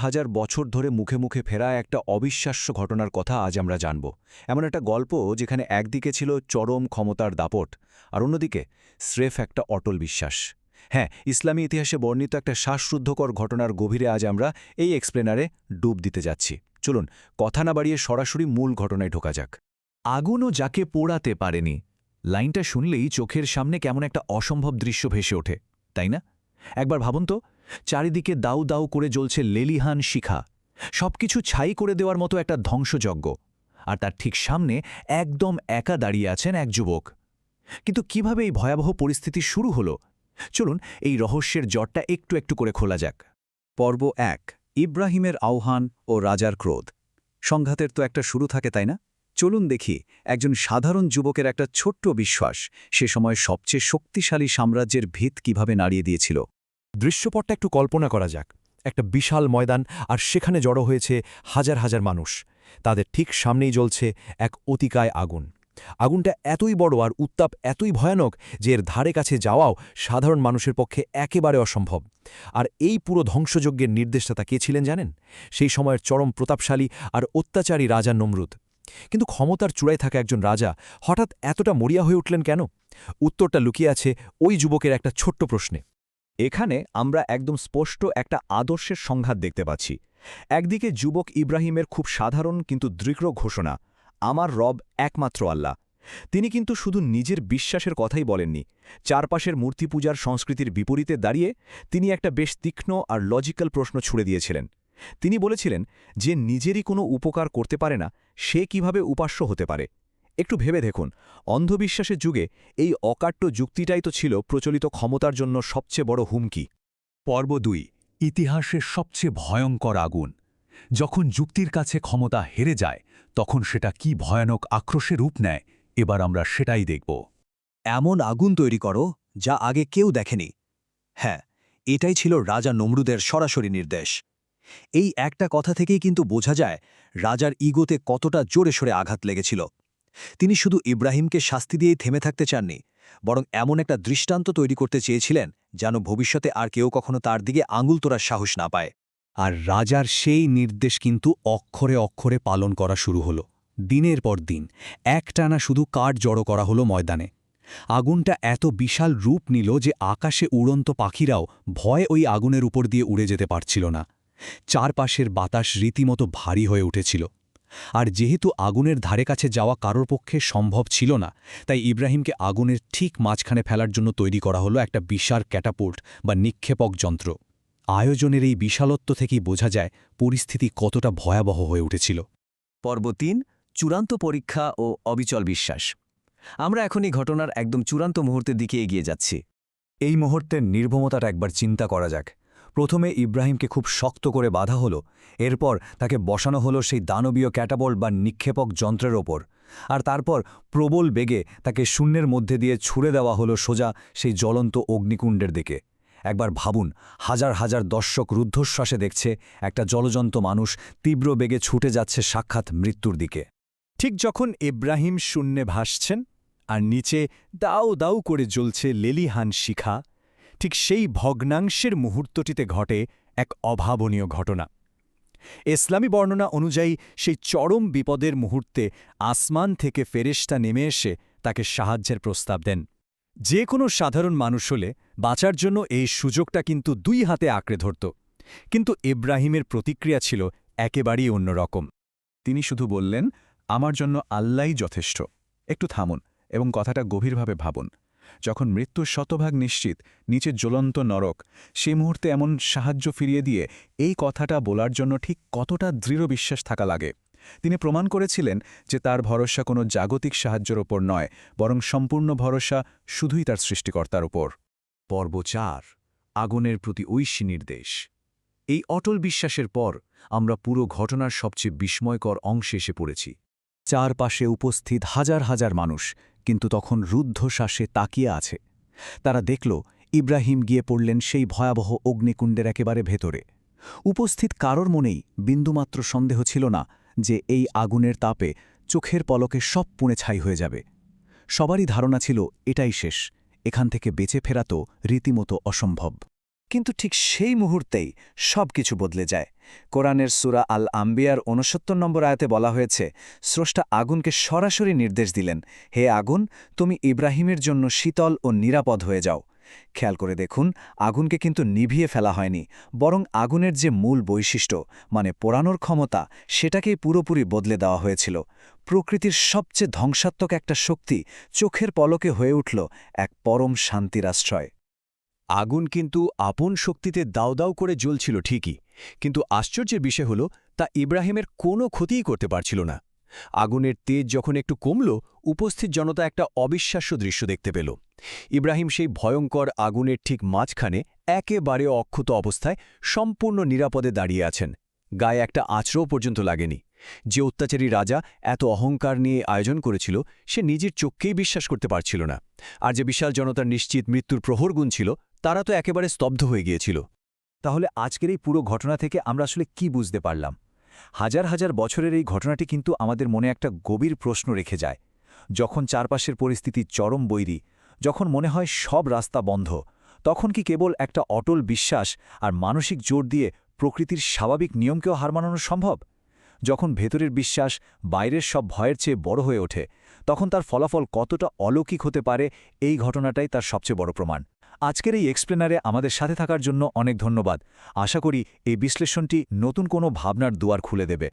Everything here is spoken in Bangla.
হাজার বছর ধরে মুখে মুখে ফেরা একটা অবিশ্বাস্য ঘটনার কথা আজ আমরা জানব। এমন একটা গল্প যেখানে একদিকে ছিল চরম ক্ষমতার দাপট, আর অন্যদিকে স্রেফ একটা অটল বিশ্বাস। হ্যাঁ, ইসলামী ইতিহাসে বর্ণিত একটা শ্বাসরুদ্ধকর ঘটনার গভীরে আজ আমরা এই এক্সপ্লেনারে ডুব দিতে যাচ্ছি। চলুন, কথা না বাড়িয়ে সরাসরি মূল ঘটনায় ঢোকা যাক। আগুনও যাকে পোড়াতে পারেনি, লাইনটা শুনলেই চোখের সামনে কেমন একটা অসম্ভব দৃশ্য ভেসে ওঠে, তাই না? একবার ভাবুন তো, চারিদিকে দাউ দাউ করে জ্বলছে লেলিহান শিখা, সবকিছু ছাই করে দেওয়ার মতো একটা ধ্বংসযজ্ঞ, আর তার ঠিক সামনে একদম একা দাঁড়িয়ে আছেন এক যুবক। কিন্তু কিভাবে এই ভয়াবহ পরিস্থিতি শুরু হলো? চলুন এই রহস্যের জটটা একটু একটু করে খোলা যাক। পর্ব ১, ইব্রাহিমের আহ্বান ও রাজার ক্রোধ। সংঘাতের তো একটা শুরু থাকে, তাই না? চলুন দেখি একজন সাধারণ যুবকের একটা ছোট্ট বিশ্বাস সে সময় সবচেয়ে শক্তিশালী সাম্রাজ্যের ভিত কিভাবে নাড়িয়ে দিয়েছিল। দৃশ্যপটটা একটু কল্পনা করা যাক। একটা বিশাল ময়দান, আর সেখানে জড়ো হয়েছে হাজার হাজার মানুষ। তাদের ঠিক সামনেই জ্বলছে এক অতিকায় আগুন। আগুনটা এতই বড় আর উত্তাপ এতই ভয়ানক যে এর ধারে কাছে যাওয়াও সাধারণ মানুষের পক্ষে একেবারে অসম্ভব। আর এই পুরো ধ্বংসযজ্ঞের নির্দেশদাতা কে ছিলেন জানেন? সেই সময়ের চরম প্রতাপশালী আর অত্যাচারী রাজা নমরুদ। কিন্তু ক্ষমতার চূড়ায় থাকা একজন রাজা হঠাৎ এতটা মরিয়া হয়ে উঠলেন কেন? উত্তরটা লুকিয়ে আছে ওই যুবকের একটা ছোট্ট প্রশ্নে। এখানে আমরা একদম স্পষ্ট একটা আদর্শের সংঘাত দেখতে পাচ্ছি। একদিকে যুবক ইব্রাহিমের খুব সাধারণ কিন্তু দৃঢ় ঘোষণা, আমার রব একমাত্র আল্লাহ। তিনি কিন্তু শুধু নিজের বিশ্বাসের কথাই বলেননি, চারপাশের মূর্তি পূজার সংস্কৃতির বিপরীতে দাঁড়িয়ে তিনি একটা বেশ তীক্ষ্ণ আর লজিক্যাল প্রশ্ন ছুড়ে দিয়েছিলেন। তিনি বলেছিলেন যে নিজেরই কোনো উপকার করতে পারে না, সে কিভাবে উপাস্য হতে পারে। একটু ভেবে দেখুন, অন্ধবিশ্বাসের যুগে এই অকাট্য যুক্তিটাই তো ছিল প্রচলিত ক্ষমতার জন্য সবচেয়ে বড় হুমকি। পর্ব ২, ইতিহাসের সবচেয়ে ভয়ঙ্কর আগুন। যখন যুক্তির কাছে ক্ষমতা হেরে যায়, তখন সেটা কি ভয়ানক আক্রোশে রূপ নেয়, এবার আমরা সেটাই দেখব। এমন আগুন তৈরি করো যা আগে কেউ দেখেনি। হ্যাঁ, এটাই ছিল রাজা নমরুদের সরাসরি নির্দেশ। এই একটা কথা থেকেই কিন্তু বোঝা যায় রাজার ইগোতে কতটা জোরে সোরে আঘাত লেগেছিল। তিনি শুধু ইব্রাহিমকে শাস্তি দিয়েই থেমে থাকতে চাননি, বরং এমন একটা দৃষ্টান্ত তৈরি করতে চেয়েছিলেন যেন ভবিষ্যতে আর কেউ কখনো তার দিকে আঙুল তোলার সাহস না পায়। আর রাজার সেই নির্দেশ কিন্তু অক্ষরে অক্ষরে পালন করা শুরু হলো। দিনের পর দিন একটানা শুধু কাঠ জড়ো করা হলো ময়দানে। আগুনটা এত বিশাল রূপ নিল যে আকাশে উড়ন্ত পাখিরাও ভয়ে ওই আগুনের উপর দিয়ে উড়ে যেতে পারছিল না। চারপাশের বাতাস রীতিমতো ভারী হয়ে উঠেছিল। আর যেহেতু আগুনের ধারে কাছে যাওয়া কারোর পক্ষে সম্ভব ছিল না, তাই ইব্রাহিমকে আগুনের ঠিক মাঝখানে ফেলার জন্য তৈরি করা হলো একটা বিশাল ক্যাটাপুল্ট বা নিক্ষেপক যন্ত্র। আয়োজনের এই বিশালত্ব থেকেই বোঝা যায় পরিস্থিতি কতটা ভয়াবহ হয়ে উঠেছিল। পর্ব ৩, চূড়ান্ত পরীক্ষা ও অবিচল বিশ্বাস। আমরা এখন এই ঘটনার একদম চূড়ান্ত মুহূর্তের দিকে এগিয়ে যাচ্ছি। এই মুহূর্তের নির্ভমতাটা একবার চিন্তা করা যাক। প্রথমে ইব্রাহিমকে খুব শক্ত করে বাঁধা হলো, এরপর তাকে বসানো হলো সেই দানবীয় ক্যাটাপল্ট বা নিক্ষেপক যন্ত্রের ওপর, আর তারপর প্রবল বেগে তাকে শূন্যের মধ্যে দিয়ে ছুড়ে দেওয়া হলো সোজা সেই জ্বলন্ত অগ্নিকুণ্ডের দিকে। একবার ভাবুন, হাজার হাজার দর্শক রুদ্ধশ্বাসে দেখছে একটা জলজন্ত মানুষ তীব্র বেগে ছুটে যাচ্ছে সাক্ষাৎ মৃত্যুর দিকে। ঠিক যখন ইব্রাহিম শূন্যে ভাসছেন আর নিচে দাউ দাউ করে জ্বলছে লেলিহান শিখা, ঠিক সেই ভগ্নাংশের মুহূর্তটিতে ঘটে এক অভাবনীয় ঘটনা। ইসলামী বর্ণনা অনুযায়ী সেই চরম বিপদের মুহূর্তে আসমান থেকে ফেরেশতা নেমে এসে তাকে সাহায্যের প্রস্তাব দেন। যে কোনো সাধারণ মানুষ হলে বাঁচার জন্য এই সুযোগটা কিন্তু ২ হাতে আঁকড়ে ধরত, কিন্তু ইব্রাহিমের প্রতিক্রিয়া ছিল একেবারেই অন্যরকম। তিনি শুধু বললেন, আমার জন্য আল্লাহই যথেষ্ট। একটু থামুন এবং কথাটা গভীরভাবে ভাবুন। যখন মৃত্যুর শতভাগ নিশ্চিত, নিচে জ্বলন্ত নরক, সেই মুহূর্তে এমন সাহায্য ফিরিয়ে দিয়ে এই কথাটা বলার জন্য ঠিক কতটা দৃঢ় বিশ্বাস থাকা লাগে। তিনি প্রমাণ করেছিলেন যে তার ভরসা কোনো জাগতিক সাহায্যের ওপর নয়, বরং সম্পূর্ণ ভরসা শুধুই তার সৃষ্টিকর্তার ওপর। পর্ব ৪, আগুনের প্রতি ঐশী নির্দেশ। এই অটল বিশ্বাসের পর আমরা পুরো ঘটনার সবচেয়ে বিস্ময়কর অংশে এসে পড়েছি। চারপাশে উপস্থিত হাজার হাজার মানুষ কিন্তু তখন রুদ্ধশ্বাসে তাকিয়ে আছে। তারা দেখল ইব্রাহিম গিয়ে পড়লেন সেই ভয়াবহ অগ্নিকুণ্ডের একেবারে ভেতরে। উপস্থিত কারোর মনেই বিন্দুমাত্র সন্দেহ ছিল না যে এই আগুনের তাপে চোখের পলকে সব পুড়ে ছাই হয়ে যাবে। সবারই ধারণা ছিল এটাই শেষ, এখান থেকে বেঁচে ফেরা তো রীতিমতো অসম্ভব। কিন্তু ঠিক সেই মুহূর্তেই সব কিছু বদলে যায়। কোরআনের সূরা আল আম্বিয়ার ৬৯ নম্বর আয়াতে বলা হয়েছে, স্রষ্টা আগুনকে সরাসরি নির্দেশ দিলেন, হে আগুন, তুমি ইব্রাহিমের জন্য শীতল ও নিরাপদ হয়ে যাও। খেয়াল করে দেখুন, আগুনকে কিন্তু নিভিয়ে ফেলা হয়নি, বরং আগুনের যে মূল বৈশিষ্ট্য মানে পোড়ানোর ক্ষমতা, সেটাকেই পুরোপুরি বদলে দেওয়া হয়েছিল। প্রকৃতির সবচেয়ে ধ্বংসাত্মক একটা শক্তি চোখের পলকে হয়ে উঠল এক পরম শান্তির আশ্রয়। আগুন কিন্তু আপন শক্তিতে দাউ দাউ করে জ্বলছিল ঠিকই, কিন্তু আশ্চর্যের বিষয় হল তা ইব্রাহিমের কোনো ক্ষতিই করতে পারছিল না। আগুনের তেজ যখন একটু কমল, উপস্থিত জনতা একটা অবিশ্বাস্য দৃশ্য দেখতে পেল। ইব্রাহিম সেই ভয়ঙ্কর আগুনের ঠিক মাঝখানে একেবারে অক্ষত অবস্থায় সম্পূর্ণ নিরাপদে দাঁড়িয়ে আছেন। গায়ে একটা আঁচড়ও পর্যন্ত লাগেনি। যে অত্যাচারী রাজা এত অহংকার নিয়ে আয়োজন করেছিল, সে নিজের চোখকেই বিশ্বাস করতে পারছিল না। আর যে বিশাল জনতার নিশ্চিত মৃত্যুর প্রহর গুনছিল, তারা তো একেবারে স্তব্ধ হয়ে গিয়েছিল। তাহলে আজকের এই পুরো ঘটনা থেকে আমরা আসলে কি বুঝতে পারলাম? হাজার হাজার বছরের এই ঘটনাটি কিন্তু আমাদের মনে একটা গভীর প্রশ্ন রেখে যায়। যখন চারপাশের পরিস্থিতি চরম বৈরী, যখন মনে হয় সব রাস্তা বন্ধ, তখন কি কেবল একটা অটল বিশ্বাস আর মানসিক জোর দিয়ে প্রকৃতির স্বাভাবিক নিয়মকেও হার মানানো সম্ভব? যখন ভেতরের বিশ্বাস বাইরের সব ভয়ের চেয়ে বড় হয়ে ওঠে, তখন তার ফলাফল কতটা অলৌকিক হতে পারে, এই ঘটনাটাই তার সবচেয়ে বড় প্রমাণ। আজকের এই এক্সপ্লেনারে আমাদের সাথে থাকার জন্য অনেক ধন্যবাদ। আশা করি এই বিশ্লেষণটি নতুন কোনো ভাবনার দুয়ার খুলে দেবে।